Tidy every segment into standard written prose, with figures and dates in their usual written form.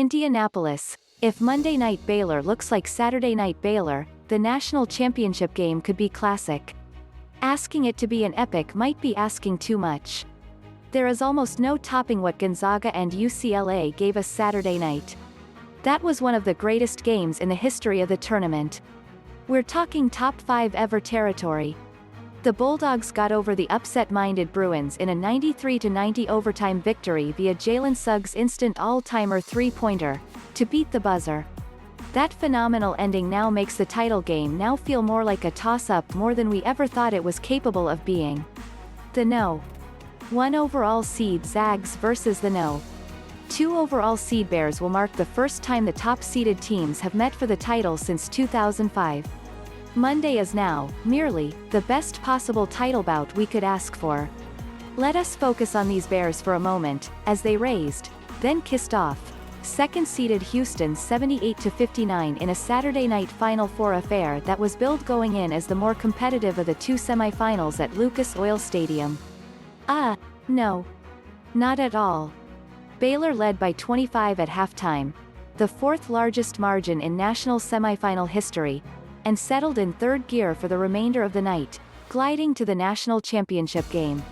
Indianapolis. If Monday night Baylor looks like Saturday night Baylor, the national championship game could be classic. Asking it to be an epic might be asking too much. There is almost no topping what Gonzaga and UCLA gave us Saturday night. That was one of the greatest games in the history of the tournament. We're talking top 5 ever territory. The Bulldogs got over the upset-minded Bruins in a 93-90 overtime victory via Jalen Suggs' instant all-timer three-pointer, to beat the buzzer. That phenomenal ending now makes the title game now feel more like a toss-up more than we ever thought it was capable of being. The No. 1 overall seed Zags versus the No. 2 overall seed Bears will mark the first time the top-seeded teams have met for the title since 2005. Monday is now, merely, the best possible title bout we could ask for. Let us focus on these Bears for a moment, as they raised, then kissed off, second-seeded Houston 78-59 in a Saturday night Final Four affair that was billed going in as the more competitive of the two semifinals at Lucas Oil Stadium. No. Not at all. Baylor led by 25 at halftime, the fourth largest margin in national semifinal history, and settled in third gear for the remainder of the night, gliding to the national championship game.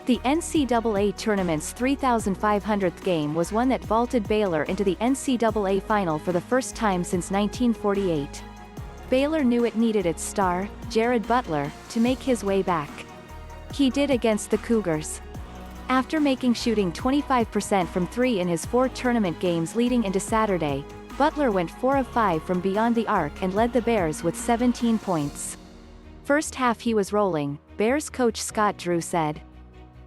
The NCAA Tournament's 3,500th game was one that vaulted Baylor into the NCAA Final for the first time since 1948. Baylor knew it needed its star, Butler, to make his way back. He did against the Cougars. After making shooting 25% from 3 in his 4 tournament games leading into Saturday, Butler went 4 of 5 from beyond the arc and led the Bears with 17 points. First half he was rolling, Bears coach Scott Drew said.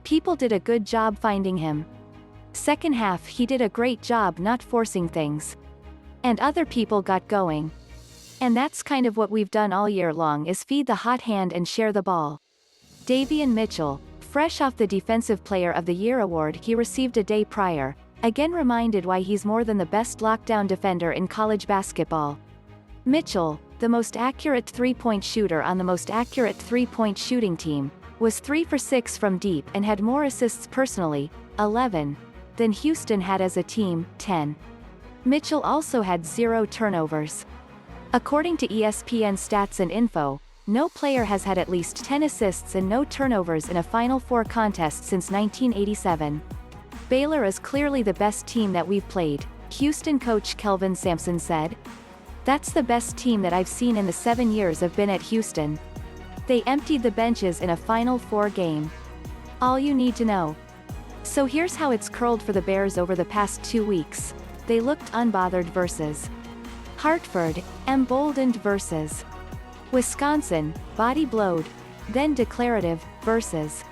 People did a good job finding him. Second half he did a great job not forcing things. And other people got going. And that's kind of what we've done all year long, is feed the hot hand and share the ball. Davion Mitchell, fresh off the Defensive Player of the Year award he received a day prior, again reminded why he's more than the best lockdown defender in college basketball. Mitchell, the most accurate three-point shooter on the most accurate three-point shooting team, was 3 for 6 from deep and had more assists personally, 11, than Houston had as a team, 10. Mitchell also had 0 turnovers. According to ESPN Stats Info, no player has had at least 10 assists and no turnovers in a Final Four contest since 1987. Baylor is clearly the best team that we've played, Houston coach Kelvin Sampson said. That's the best team that I've seen in the 7 years I've been at Houston. They emptied the benches in a Final Four game. All you need to know. So here's how it's curled for the Bears over the past 2 weeks. They looked unbothered versus Hartford, emboldened versus Wisconsin, body blowed, then declarative, versus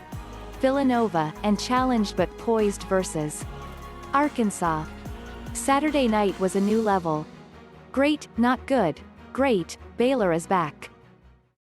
Villanova, and challenged-but-poised versus Arkansas. Saturday night was a new level. Great, not good. Great, Baylor is back.